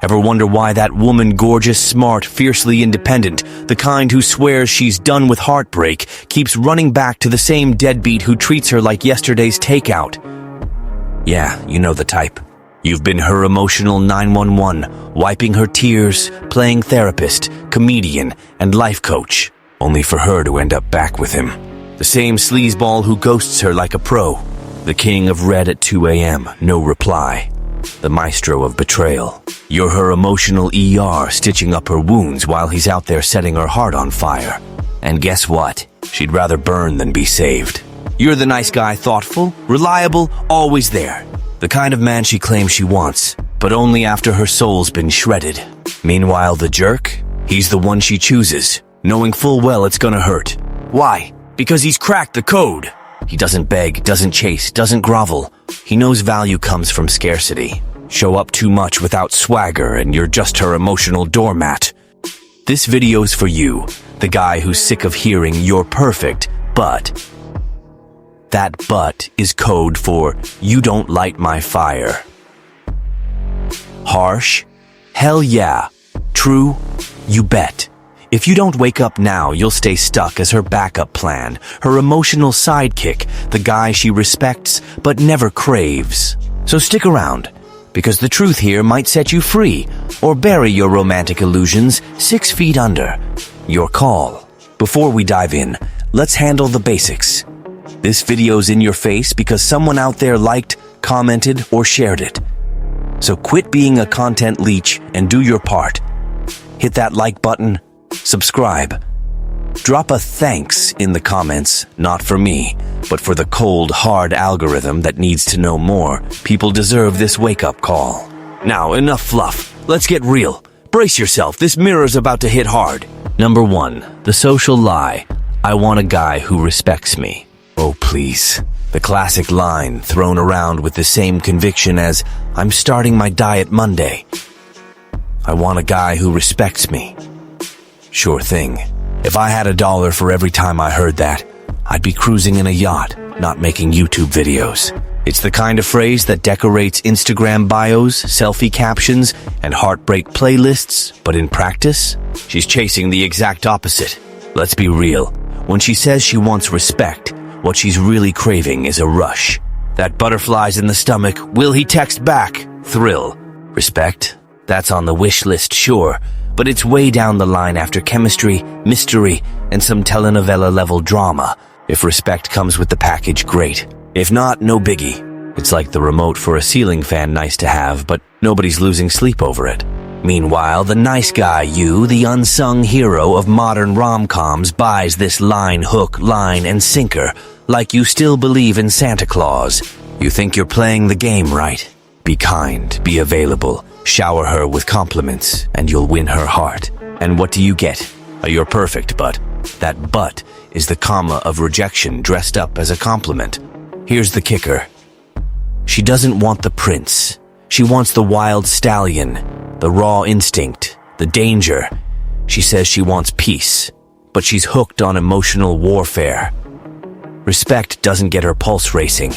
Ever wonder why that woman, gorgeous, smart, fiercely independent, the kind who swears she's done with heartbreak, keeps running back to the same deadbeat who treats her like yesterday's takeout? Yeah, you know the type. You've been her emotional 911, wiping her tears, playing therapist, comedian, and life coach, only for her to end up back with him. The same sleazeball who ghosts her like a pro. The king of red at 2 a.m., no reply. The maestro of betrayal. You're her emotional ER, stitching up her wounds while he's out there setting her heart on fire. And guess what? She'd rather burn than be saved. You're the nice guy, thoughtful, reliable, always there. The kind of man she claims she wants, but only after her soul's been shredded. Meanwhile, the jerk? He's the one she chooses, knowing full well it's gonna hurt. Why? Because he's cracked the code. He doesn't beg, doesn't chase, doesn't grovel. He knows value comes from scarcity. Show up too much without swagger and you're just her emotional doormat. This video's for you, the guy who's sick of hearing you're perfect, but... That but is code for you don't light my fire. Harsh? Hell yeah. True? You bet. If you don't wake up now, you'll stay stuck as her backup plan, her emotional sidekick, the guy she respects but never craves. So stick around, because the truth here might set you free, or bury your romantic illusions 6 feet under. Your call. Before we dive in, let's handle the basics. This video's in your face because someone out there liked, commented, or shared it. So quit being a content leech and do your part. Hit that like button. Subscribe. Drop a thanks in the comments, not for me, but for the cold, hard algorithm that needs to know more. People deserve this wake-up call. Now, enough fluff. Let's get real. Brace yourself, this mirror's about to hit hard. Number 1, the social lie. I want a guy who respects me. Oh, please. The classic line thrown around with the same conviction as, I'm starting my diet Monday. I want a guy who respects me. Sure thing. If I had $1 for every time I heard that, I'd be cruising in a yacht, not making YouTube videos. It's the kind of phrase that decorates Instagram bios, selfie captions, and heartbreak playlists, but in practice, she's chasing the exact opposite. Let's be real. When she says she wants respect, what she's really craving is a rush. That butterflies in the stomach, will he text back? Thrill. Respect? That's on the wish list, sure. But it's way down the line after chemistry, mystery, and some telenovela-level drama. If respect comes with the package, great. If not, no biggie. It's like the remote for a ceiling fan, nice to have, but nobody's losing sleep over it. Meanwhile, the nice guy, you, the unsung hero of modern rom-coms, buys this line, hook, line, and sinker, like you still believe in Santa Claus. You think you're playing the game right? Be kind, be available. Shower her with compliments, and you'll win her heart. And what do you get? You're perfect, but that but is the comma of rejection dressed up as a compliment. Here's the kicker. She doesn't want the prince. She wants the wild stallion, the raw instinct, the danger. She says she wants peace, but she's hooked on emotional warfare. Respect doesn't get her pulse racing.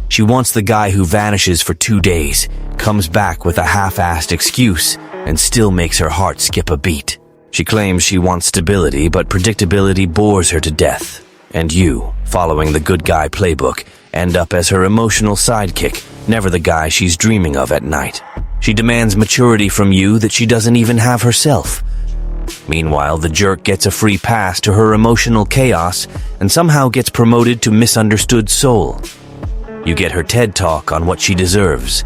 She wants the guy who vanishes for 2 days, comes back with a half-assed excuse, and still makes her heart skip a beat. She claims she wants stability, but predictability bores her to death. And you, following the good guy playbook, end up as her emotional sidekick, never the guy she's dreaming of at night. She demands maturity from you that she doesn't even have herself. Meanwhile, the jerk gets a free pass to her emotional chaos and somehow gets promoted to misunderstood soul. You get her TED Talk on what she deserves.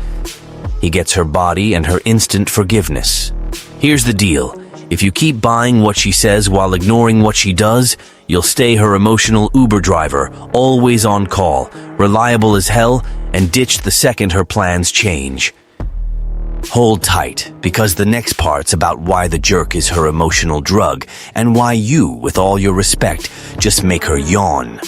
He gets her body and her instant forgiveness. Here's the deal. If you keep buying what she says while ignoring what she does, you'll stay her emotional Uber driver, always on call, reliable as hell, and ditch the second her plans change. Hold tight, because the next part's about why the jerk is her emotional drug, and why you, with all your respect, just make her yawn.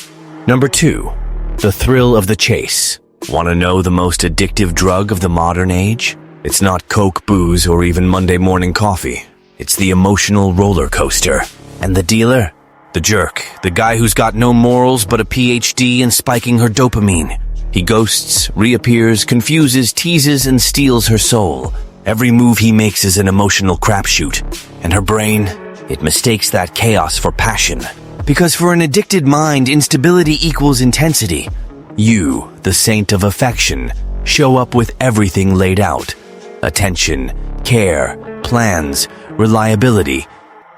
Number 2. The thrill of the chase. Want to know the most addictive drug of the modern age? It's not Coke, booze, or even Monday morning coffee. It's the emotional roller coaster. And the dealer? The jerk. The guy who's got no morals but a PhD in spiking her dopamine. He ghosts, reappears, confuses, teases, and steals her soul. Every move he makes is an emotional crapshoot, and her brain, it mistakes that chaos for passion. Because for an addicted mind, instability equals intensity. You, the saint of affection, show up with everything laid out. Attention, care, plans, reliability.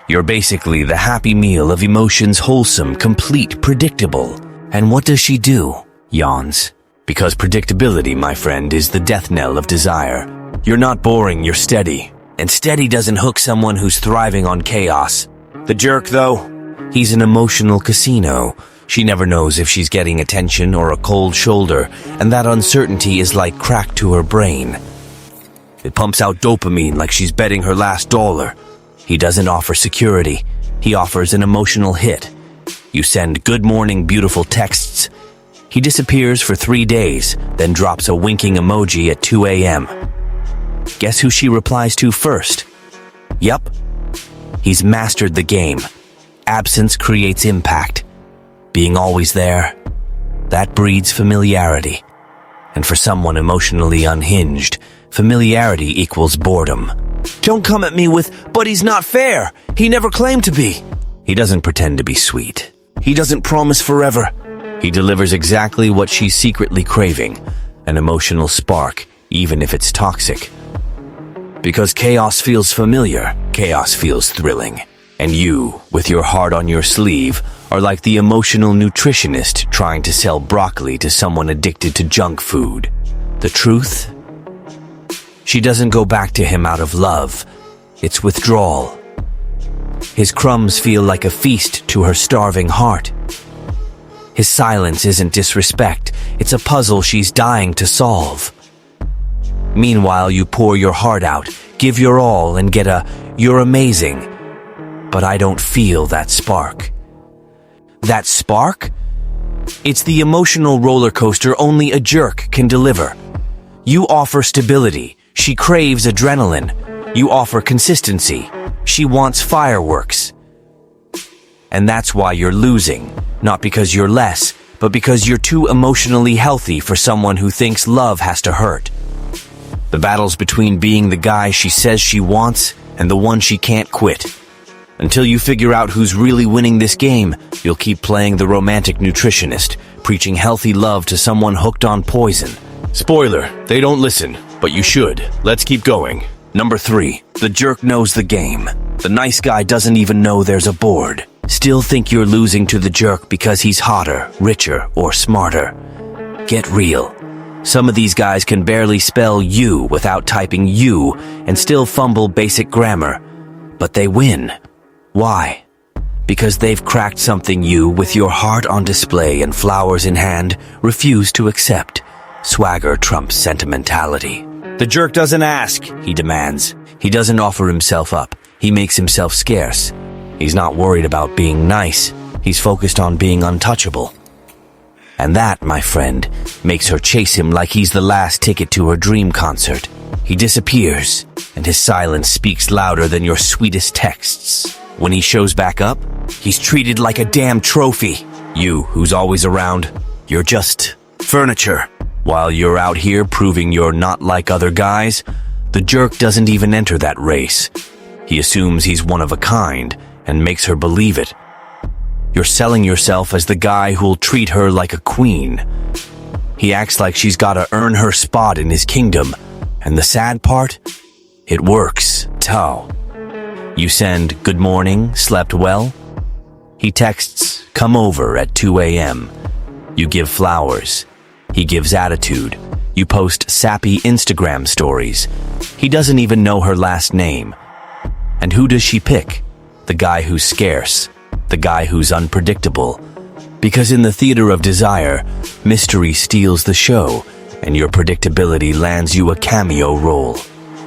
You're basically the happy meal of emotions, wholesome, complete, predictable. And what does she do? Yawns. Because predictability, my friend, is the death knell of desire. You're not boring, you're steady. And steady doesn't hook someone who's thriving on chaos. The jerk, though, he's an emotional casino. She never knows if she's getting attention or a cold shoulder, and that uncertainty is like crack to her brain. It pumps out dopamine like she's betting her last dollar. He doesn't offer security. He offers an emotional hit. You send good morning beautiful texts. He disappears for 3 days, then drops a winking emoji at 2 a.m. Guess who she replies to first? Yup. He's mastered the game. Absence creates impact. Being always there, that breeds familiarity. And for someone emotionally unhinged, familiarity equals boredom. Don't come at me with, but he's not fair. He never claimed to be. He doesn't pretend to be sweet. He doesn't promise forever. He delivers exactly what she's secretly craving, an emotional spark, even if it's toxic. Because chaos feels familiar, chaos feels thrilling. And you, with your heart on your sleeve, are like the emotional nutritionist trying to sell broccoli to someone addicted to junk food. The truth? She doesn't go back to him out of love. It's withdrawal. His crumbs feel like a feast to her starving heart. His silence isn't disrespect. It's a puzzle she's dying to solve. Meanwhile, you pour your heart out, give your all, and get a, "You're amazing, but I don't feel that spark." That spark? It's the emotional roller coaster only a jerk can deliver. You offer stability. She craves adrenaline. You offer consistency. She wants fireworks. And that's why you're losing. Not because you're less, but because you're too emotionally healthy for someone who thinks love has to hurt. The battle's between being the guy she says she wants and the one she can't quit. Until you figure out who's really winning this game, you'll keep playing the romantic nutritionist, preaching healthy love to someone hooked on poison. Spoiler, they don't listen, but you should. Let's keep going. Number 3, the jerk knows the game. The nice guy doesn't even know there's a board. Still think you're losing to the jerk because he's hotter, richer, or smarter. Get real. Some of these guys can barely spell you without typing you and still fumble basic grammar. But they win. Why? Because they've cracked something you, with your heart on display and flowers in hand, refuse to accept. Swagger trumps sentimentality. The jerk doesn't ask, he demands. He doesn't offer himself up. He makes himself scarce. He's not worried about being nice. He's focused on being untouchable. And that, my friend, makes her chase him like he's the last ticket to her dream concert. He disappears, and his silence speaks louder than your sweetest texts. When he shows back up, he's treated like a damn trophy. You, who's always around, you're just furniture. While you're out here proving you're not like other guys, the jerk doesn't even enter that race. He assumes he's one of a kind and makes her believe it. You're selling yourself as the guy who'll treat her like a queen. He acts like she's gotta earn her spot in his kingdom. And the sad part? It works. How? You send, "Good morning, slept well?" He texts, "Come over at 2 a.m. You give flowers. He gives attitude. You post sappy Instagram stories. He doesn't even know her last name. And who does she pick? The guy who's scarce. The guy who's unpredictable. Because in the theater of desire, mystery steals the show, and your predictability lands you a cameo role.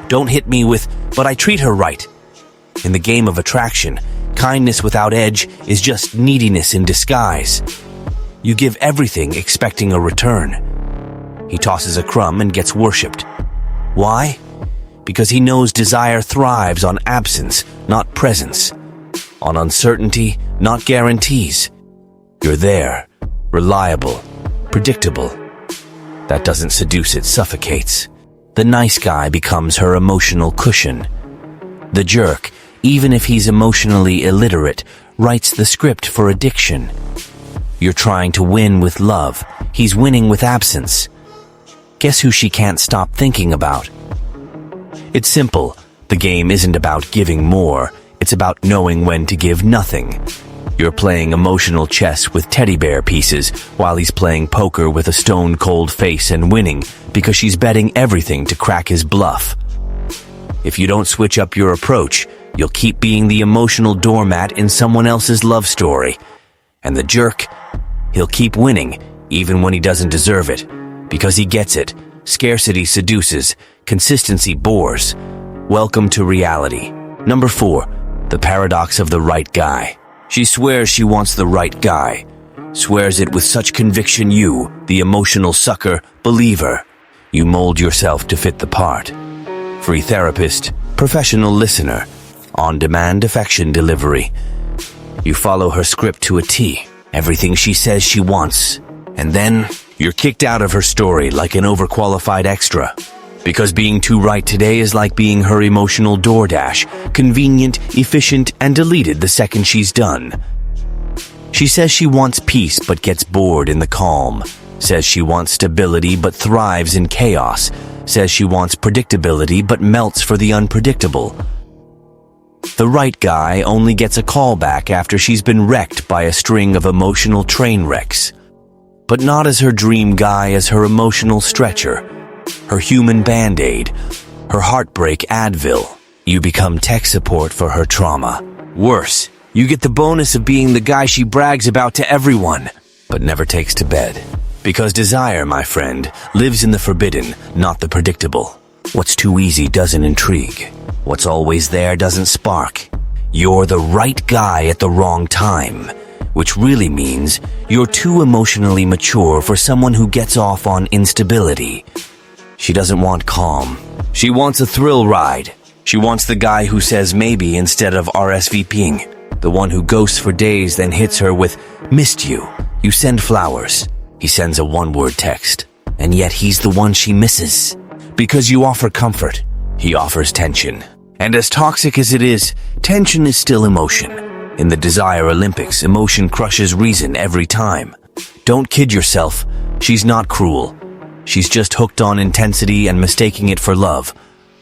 Don't hit me with, "But I treat her right." In the game of attraction, kindness without edge is just neediness in disguise. You give everything expecting a return. He tosses a crumb and gets worshipped. Why? Because he knows desire thrives on absence, not presence. On uncertainty, not guarantees. You're there, reliable, predictable. That doesn't seduce, it suffocates. The nice guy becomes her emotional cushion. The jerk, even if he's emotionally illiterate, writes the script for addiction. You're trying to win with love. He's winning with absence. Guess who she can't stop thinking about? It's simple. The game isn't about giving more. It's about knowing when to give nothing. You're playing emotional chess with teddy bear pieces while he's playing poker with a stone-cold face and winning because she's betting everything to crack his bluff. If you don't switch up your approach, you'll keep being the emotional doormat in someone else's love story. And the jerk, he'll keep winning even when he doesn't deserve it, because he gets it. Scarcity seduces, consistency bores. Welcome to reality. Number 4, the paradox of the right guy. She swears she wants the right guy. Swears it with such conviction you, the emotional sucker, believe her. You mold yourself to fit the part. Free therapist, professional listener, on-demand affection delivery. You follow her script to a T, everything she says she wants, and then you're kicked out of her story like an overqualified extra. Because being too right today is like being her emotional DoorDash, convenient, efficient, and deleted the second she's done. She says she wants peace but gets bored in the calm. Says she wants stability but thrives in chaos. Says she wants predictability but melts for the unpredictable. The right guy only gets a call back after she's been wrecked by a string of emotional train wrecks. But not as her dream guy, as her emotional stretcher. Her human Band-Aid, her heartbreak Advil. You become tech support for her trauma. Worse, you get the bonus of being the guy she brags about to everyone, but never takes to bed. Because desire, my friend, lives in the forbidden, not the predictable. What's too easy doesn't intrigue. What's always there doesn't spark. You're the right guy at the wrong time, which really means you're too emotionally mature for someone who gets off on instability. She doesn't want calm. She wants a thrill ride. She wants the guy who says maybe instead of RSVPing. The one who ghosts for days then hits her with, "Missed you." You send flowers. He sends a one-word text. And yet he's the one she misses. Because you offer comfort, he offers tension. And as toxic as it is, tension is still emotion. In the Desire Olympics, emotion crushes reason every time. Don't kid yourself. She's not cruel. She's just hooked on intensity and mistaking it for love.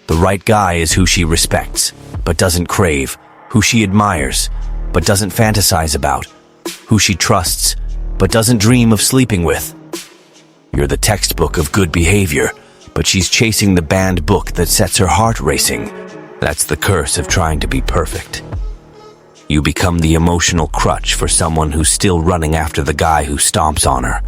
The right guy is who she respects, but doesn't crave, who she admires, but doesn't fantasize about, who she trusts, but doesn't dream of sleeping with. You're the textbook of good behavior, but she's chasing the banned book that sets her heart racing. That's the curse of trying to be perfect. You become the emotional crutch for someone who's still running after the guy who stomps on her.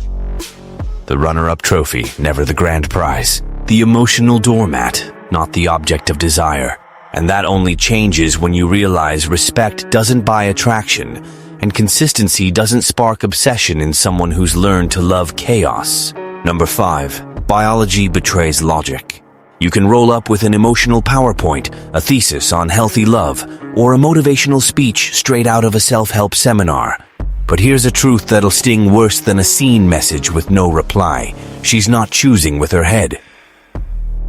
The runner-up trophy, never the grand prize. The emotional doormat, not the object of desire. And that only changes when you realize respect doesn't buy attraction, and consistency doesn't spark obsession in someone who's learned to love chaos. Number 5, biology betrays logic. You can roll up with an emotional PowerPoint, a thesis on healthy love, or a motivational speech straight out of a self-help seminar. But here's a truth that'll sting worse than a scene message with no reply. She's not choosing with her head.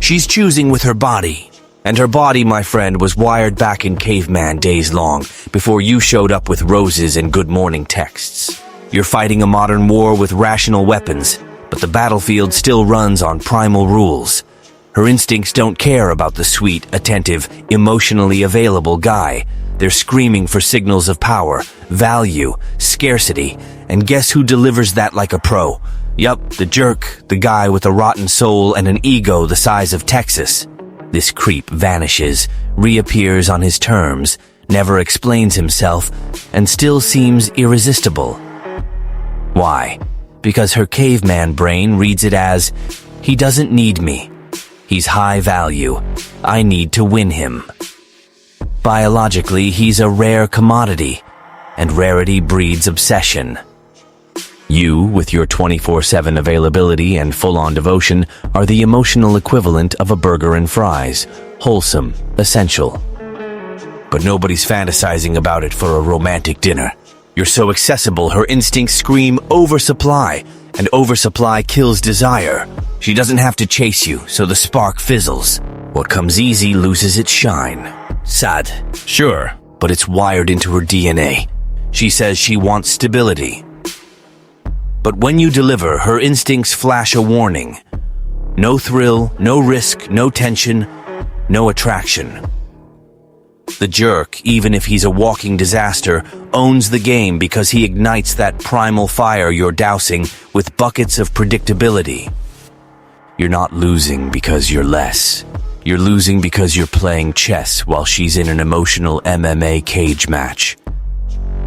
She's choosing with her body. And her body, my friend, was wired back in caveman days long, before you showed up with roses and good morning texts. You're fighting a modern war with rational weapons, but the battlefield still runs on primal rules. Her instincts don't care about the sweet, attentive, emotionally available guy. They're screaming for signals of power, value, scarcity, and guess who delivers that like a pro? Yup, the jerk, the guy with a rotten soul and an ego the size of Texas. This creep vanishes, reappears on his terms, never explains himself, and still seems irresistible. Why? Because her caveman brain reads it as, he doesn't need me. He's high value. I need to win him. Biologically, he's a rare commodity, and rarity breeds obsession. You, with your 24/7 availability and full-on devotion, are the emotional equivalent of a burger and fries, wholesome, essential. But nobody's fantasizing about it for a romantic dinner. You're so accessible, her instincts scream oversupply, and oversupply kills desire. She doesn't have to chase you, so the spark fizzles. What comes easy loses its shine. Sad, sure, but it's wired into her DNA. She says she wants stability. But when you deliver, her instincts flash a warning. No thrill, no risk, no tension, no attraction. The jerk, even if he's a walking disaster, owns the game because he ignites that primal fire you're dousing with buckets of predictability. You're not losing because you're less. You're losing because you're playing chess while she's in an emotional MMA cage match.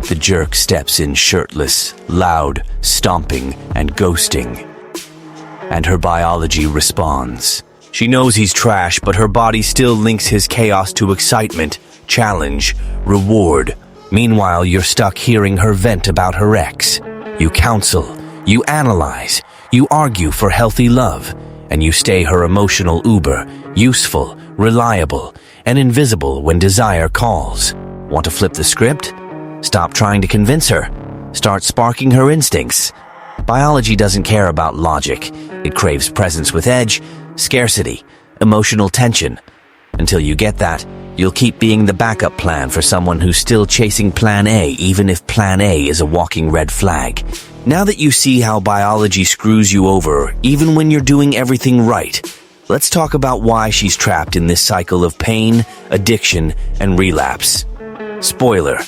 The jerk steps in shirtless, loud, stomping, and ghosting. And her biology responds. She knows he's trash, but her body still links his chaos to excitement, challenge, reward. Meanwhile, you're stuck hearing her vent about her ex. You counsel, you analyze, you argue for healthy love, and you stay her emotional Uber, useful, reliable, and invisible when desire calls. Want to flip the script? Stop trying to convince her. Start sparking her instincts. Biology doesn't care about logic. It craves presence with edge, scarcity, emotional tension. Until you get that, you'll keep being the backup plan for someone who's still chasing Plan A, even if Plan A is a walking red flag. Now that you see how biology screws you over, even when you're doing everything right, let's talk about why she's trapped in this cycle of pain, addiction, and relapse. Spoiler,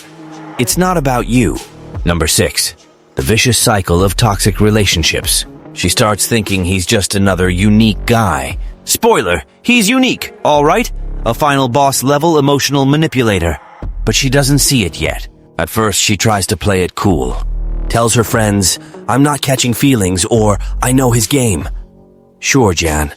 it's not about you. Number 6. The vicious cycle of toxic relationships. She starts thinking he's just another unique guy. Spoiler, he's unique, all right? A final boss level emotional manipulator. But she doesn't see it yet. At first, she tries to play it cool. Tells her friends, I'm not catching feelings, or I know his game. Sure, Jan.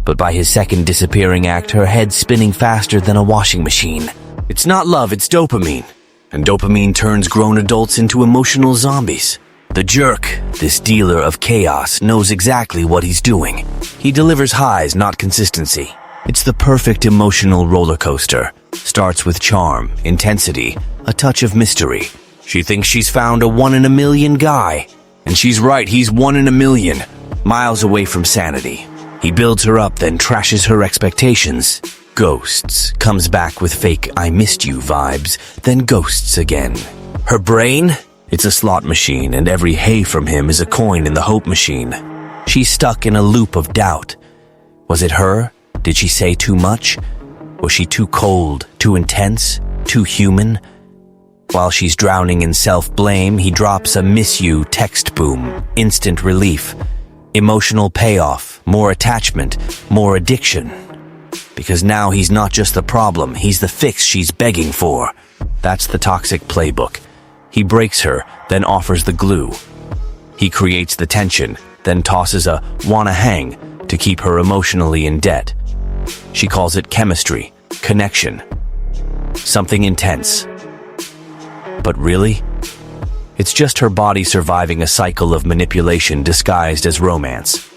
But by his second disappearing act, her head's spinning faster than a washing machine. It's not love, it's dopamine. And dopamine turns grown adults into emotional zombies. The jerk, this dealer of chaos, knows exactly what he's doing. He delivers highs, not consistency. It's the perfect emotional roller coaster. Starts with charm, intensity, a touch of mystery. She thinks she's found a 1 in a million guy. And she's right, he's 1 in a million, miles away from sanity. He builds her up, then trashes her expectations. Ghosts, comes back with fake I missed you vibes, then ghosts again. Her brain? It's a slot machine, and every hey from him is a coin in the hope machine. She's stuck in a loop of doubt. Was it her? Did she say too much? Was she too cold, too intense, too human? While she's drowning in self-blame, he drops a miss you text boom, instant relief, emotional payoff, more attachment, more addiction. Because now he's not just the problem, he's the fix she's begging for. That's the toxic playbook. He breaks her, then offers the glue. He creates the tension, then tosses a wanna hang to keep her emotionally in debt. She calls it chemistry, connection, something intense. But really? It's just her body surviving a cycle of manipulation disguised as romance.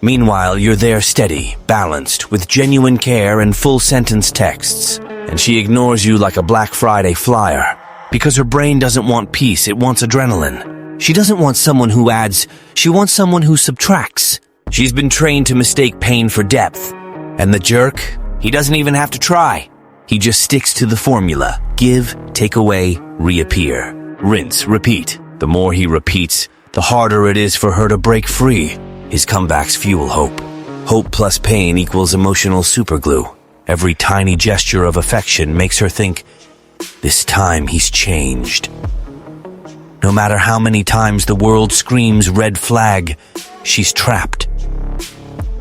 Meanwhile, you're there steady, balanced, with genuine care and full-sentence texts, and she ignores you like a Black Friday flyer. Because her brain doesn't want peace, it wants adrenaline. She doesn't want someone who adds, she wants someone who subtracts. She's been trained to mistake pain for depth. And the jerk, he doesn't even have to try. He just sticks to the formula. Give, take away, reappear. Rinse, repeat. The more he repeats, the harder it is for her to break free. His comebacks fuel hope. Hope plus pain equals emotional superglue. Every tiny gesture of affection makes her think, this time he's changed. No matter how many times the world screams red flag, she's trapped.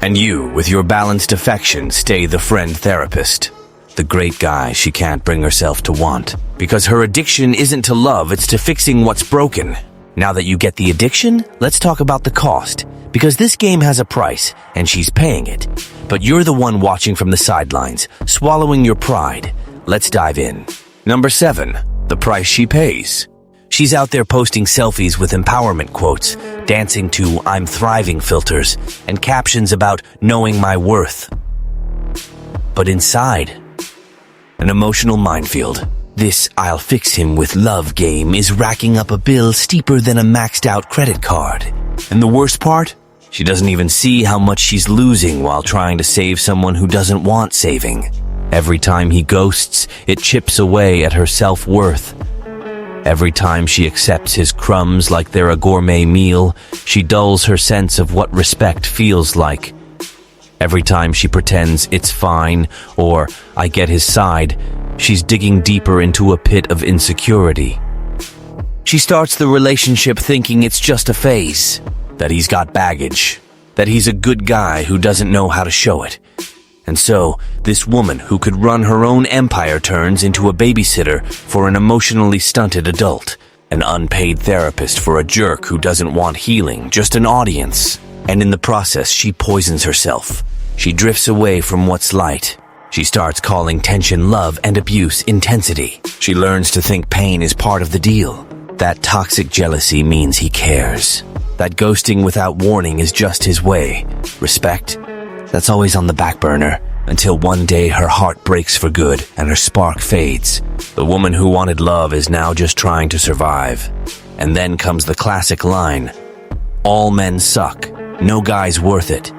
And you, with your balanced affection, stay the friend therapist. The great guy she can't bring herself to want. Because her addiction isn't to love, it's to fixing what's broken. Now that you get the addiction, let's talk about the cost. Because this game has a price, and she's paying it. But you're the one watching from the sidelines, swallowing your pride. Let's dive in. Number 7, the price she pays. She's out there posting selfies with empowerment quotes, dancing to I'm thriving filters, and captions about knowing my worth. But inside, an emotional minefield. This I'll fix him with love game is racking up a bill steeper than a maxed out credit card. And the worst part? She doesn't even see how much she's losing while trying to save someone who doesn't want saving. Every time he ghosts, it chips away at her self-worth. Every time she accepts his crumbs like they're a gourmet meal, she dulls her sense of what respect feels like. Every time she pretends it's fine or I get his side, she's digging deeper into a pit of insecurity. She starts the relationship thinking it's just a phase, that he's got baggage, that he's a good guy who doesn't know how to show it. And so, this woman who could run her own empire turns into a babysitter for an emotionally stunted adult, an unpaid therapist for a jerk who doesn't want healing, just an audience. And in the process, she poisons herself. She drifts away from what's light. She starts calling tension love and abuse intensity. She learns to think pain is part of the deal. That toxic jealousy means he cares. That ghosting without warning is just his way. Respect? That's always on the back burner, until one day her heart breaks for good and her spark fades. The woman who wanted love is now just trying to survive. And then comes the classic line, all men suck, no guy's worth it.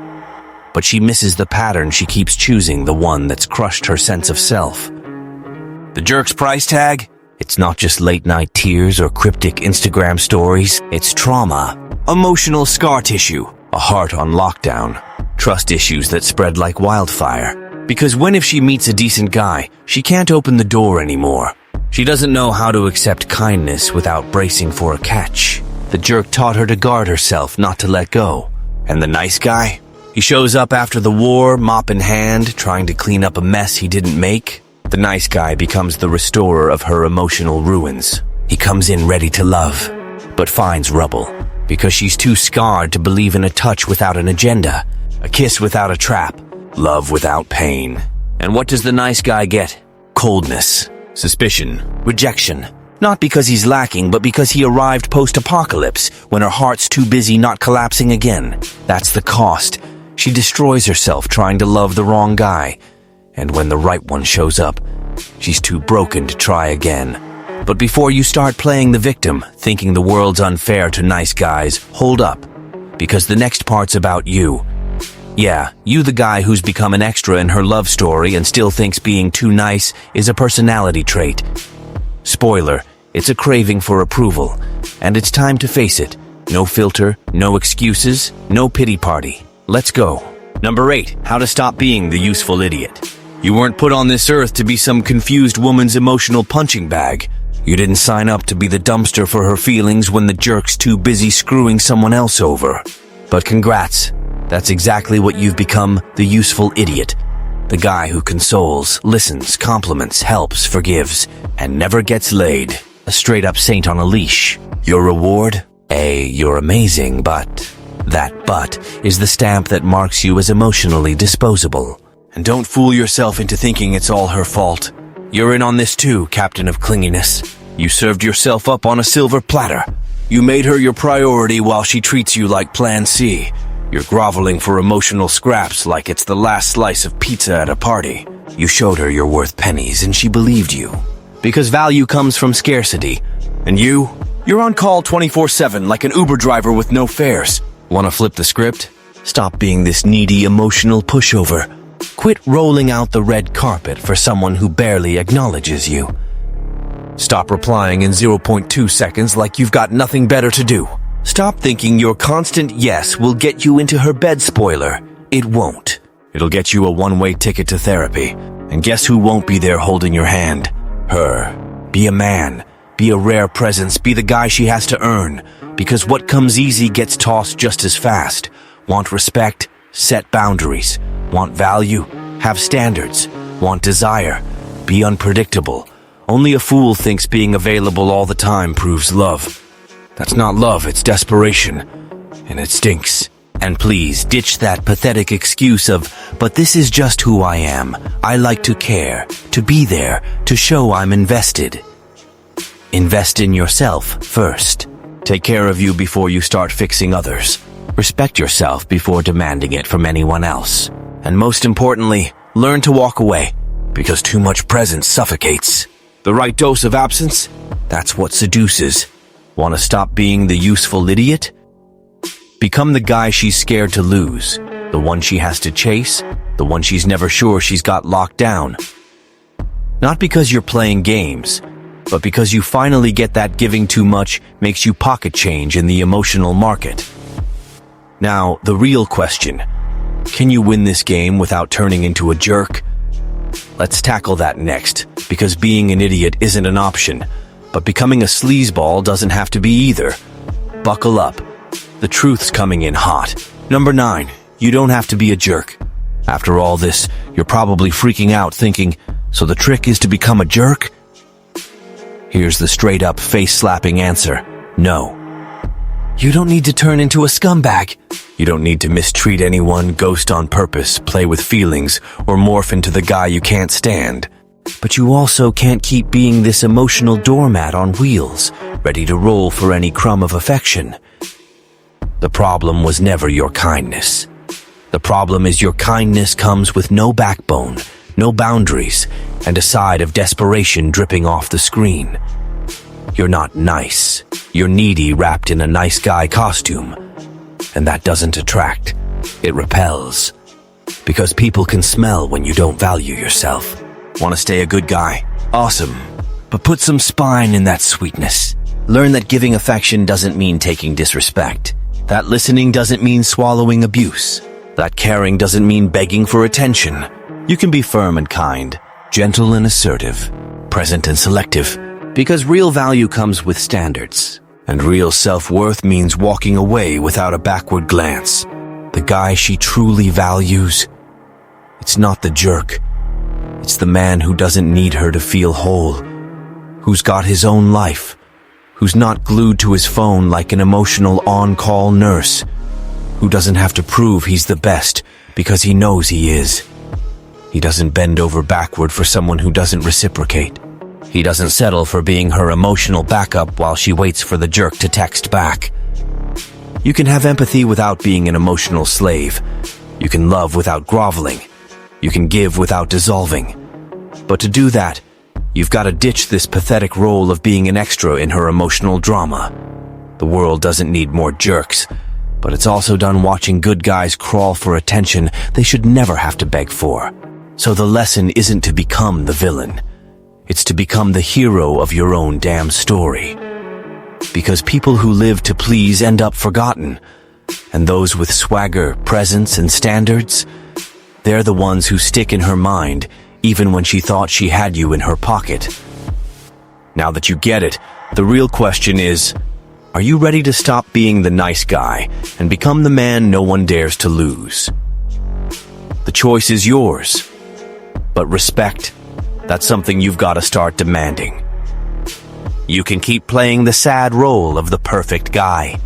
But she misses the pattern. She keeps choosing the one that's crushed her sense of self. The jerk's price tag? It's not just late-night tears or cryptic Instagram stories. It's trauma, emotional scar tissue, a heart on lockdown, trust issues that spread like wildfire. Because if she meets a decent guy, she can't open the door anymore. She doesn't know how to accept kindness without bracing for a catch. The jerk taught her to guard herself, not to let go. And the nice guy? He shows up after the war, mop in hand, trying to clean up a mess he didn't make. The nice guy becomes the restorer of her emotional ruins. He comes in ready to love, but finds rubble, because she's too scarred to believe in a touch without an agenda, a kiss without a trap, love without pain. And what does the nice guy get? Coldness, suspicion, rejection. Not because he's lacking, but because he arrived post-apocalypse, when her heart's too busy not collapsing again. That's the cost. She destroys herself trying to love the wrong guy. And when the right one shows up, she's too broken to try again. But before you start playing the victim, thinking the world's unfair to nice guys, hold up. Because the next part's about you. Yeah, you the guy who's become an extra in her love story and still thinks being too nice is a personality trait. Spoiler, it's a craving for approval. And it's time to face it. No filter, no excuses, no pity party. Let's go. Number 8, how to stop being the useful idiot. You weren't put on this earth to be some confused woman's emotional punching bag. You didn't sign up to be the dumpster for her feelings when the jerk's too busy screwing someone else over. But congrats. That's exactly what you've become, the useful idiot. The guy who consoles, listens, compliments, helps, forgives, and never gets laid. A straight-up saint on a leash. Your reward? You're amazing, but... That but is the stamp that marks you as emotionally disposable. And don't fool yourself into thinking it's all her fault. You're in on this too, Captain of Clinginess. You served yourself up on a silver platter. You made her your priority while she treats you like Plan C. You're groveling for emotional scraps like it's the last slice of pizza at a party. You showed her you're worth pennies and she believed you. Because value comes from scarcity. And you're on call 24/7 like an Uber driver with no fares. Want to flip the script? Stop being this needy, emotional pushover. Quit rolling out the red carpet for someone who barely acknowledges you. Stop replying in 0.2 seconds like you've got nothing better to do. Stop thinking your constant yes will get you into her bed spoiler. It won't. It'll get you a one-way ticket to therapy. And guess who won't be there holding your hand? Her. Be a man. Be a rare presence. Be the guy she has to earn. Because what comes easy gets tossed just as fast. Want respect? Set boundaries. Want value? Have standards. Want desire? Be unpredictable. Only a fool thinks being available all the time proves love. That's not love, it's desperation. And it stinks. And please, ditch that pathetic excuse of, but this is just who I am. I like to care, to be there, to show I'm invested. Invest in yourself first. Take care of you before you start fixing others. Respect yourself before demanding it from anyone else. And most importantly, learn to walk away, because too much presence suffocates. The right dose of absence? That's what seduces. Want to stop being the useful idiot? Become the guy she's scared to lose, the one she has to chase, the one she's never sure she's got locked down. Not because you're playing games, but because you finally get that giving too much makes you pocket change in the emotional market. Now, the real question: can you win this game without turning into a jerk? Let's tackle that next, because being an idiot isn't an option, but becoming a sleazeball doesn't have to be either. Buckle up. The truth's coming in hot. Number 9, you don't have to be a jerk. After all this, you're probably freaking out thinking, so the trick is to become a jerk? Here's the straight-up face-slapping answer: no. You don't need to turn into a scumbag. You don't need to mistreat anyone, ghost on purpose, play with feelings, or morph into the guy you can't stand. But you also can't keep being this emotional doormat on wheels, ready to roll for any crumb of affection. The problem was never your kindness. The problem is your kindness comes with no backbone, no boundaries, and a side of desperation dripping off the screen. You're not nice. You're needy wrapped in a nice guy costume. And that doesn't attract. It repels. Because people can smell when you don't value yourself. Want to stay a good guy? Awesome. But put some spine in that sweetness. Learn that giving affection doesn't mean taking disrespect. That listening doesn't mean swallowing abuse. That caring doesn't mean begging for attention. You can be firm and kind, gentle and assertive, present and selective, because real value comes with standards. And real self-worth means walking away without a backward glance. The guy she truly values, it's not the jerk. It's the man who doesn't need her to feel whole, who's got his own life, who's not glued to his phone like an emotional on-call nurse, who doesn't have to prove he's the best because he knows he is. He doesn't bend over backward for someone who doesn't reciprocate. He doesn't settle for being her emotional backup while she waits for the jerk to text back. You can have empathy without being an emotional slave. You can love without groveling. You can give without dissolving. But to do that, you've got to ditch this pathetic role of being an extra in her emotional drama. The world doesn't need more jerks, but it's also done watching good guys crawl for attention they should never have to beg for. So the lesson isn't to become the villain. It's to become the hero of your own damn story. Because people who live to please end up forgotten, and those with swagger, presence, and standards, they're the ones who stick in her mind even when she thought she had you in her pocket. Now that you get it, the real question is, are you ready to stop being the nice guy and become the man no one dares to lose? The choice is yours. But respect, that's something you've got to start demanding. You can keep playing the sad role of the perfect guy.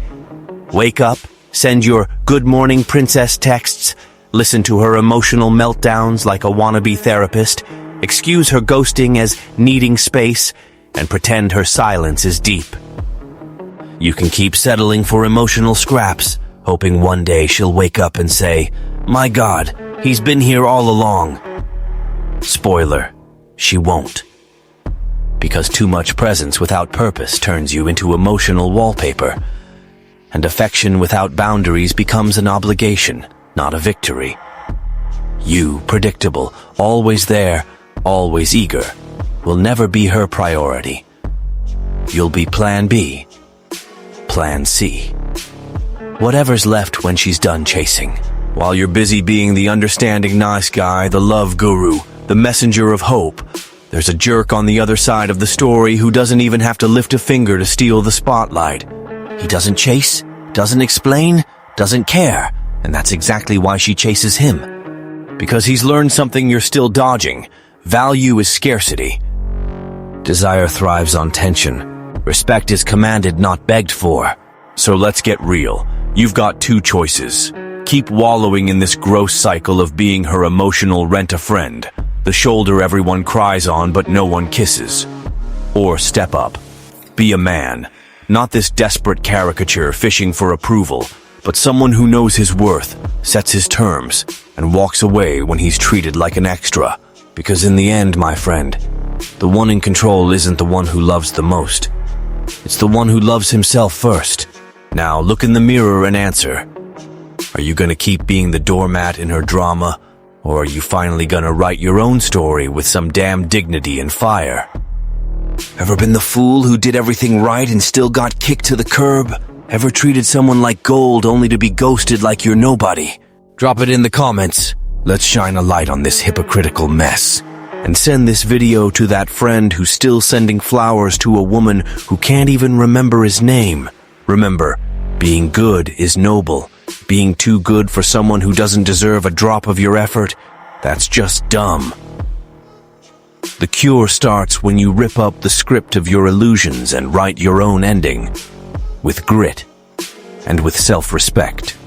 Wake up, send your good morning princess texts, listen to her emotional meltdowns like a wannabe therapist, excuse her ghosting as needing space, and pretend her silence is deep. You can keep settling for emotional scraps, hoping one day she'll wake up and say, "My God, he's been here all along." Spoiler, she won't. Because too much presence without purpose turns you into emotional wallpaper, and affection without boundaries becomes an obligation, not a victory. You, predictable, always there, always eager, will never be her priority. You'll be Plan B, Plan C. Whatever's left when she's done chasing. While you're busy being the understanding nice guy, the love guru, the messenger of hope, there's a jerk on the other side of the story who doesn't even have to lift a finger to steal the spotlight. He doesn't chase, doesn't explain, doesn't care, and that's exactly why she chases him. Because he's learned something you're still dodging. Value is scarcity. Desire thrives on tension. Respect is commanded, not begged for. So let's get real. You've got two choices. Keep wallowing in this gross cycle of being her emotional rent-a-friend, the shoulder everyone cries on but no one kisses. Or step up. Be a man. Not this desperate caricature fishing for approval, but someone who knows his worth, sets his terms, and walks away when he's treated like an extra. Because in the end, my friend, the one in control isn't the one who loves the most. It's the one who loves himself first. Now look in the mirror and answer. Are you gonna keep being the doormat in her drama, or are you finally gonna write your own story with some damn dignity and fire? Ever been the fool who did everything right and still got kicked to the curb? Ever treated someone like gold only to be ghosted like you're nobody? Drop it in the comments. Let's shine a light on this hypocritical mess. And send this video to that friend who's still sending flowers to a woman who can't even remember his name. Remember, being good is noble. Being too good for someone who doesn't deserve a drop of your effort, that's just dumb. The cure starts when you rip up the script of your illusions and write your own ending. With grit and with self-respect.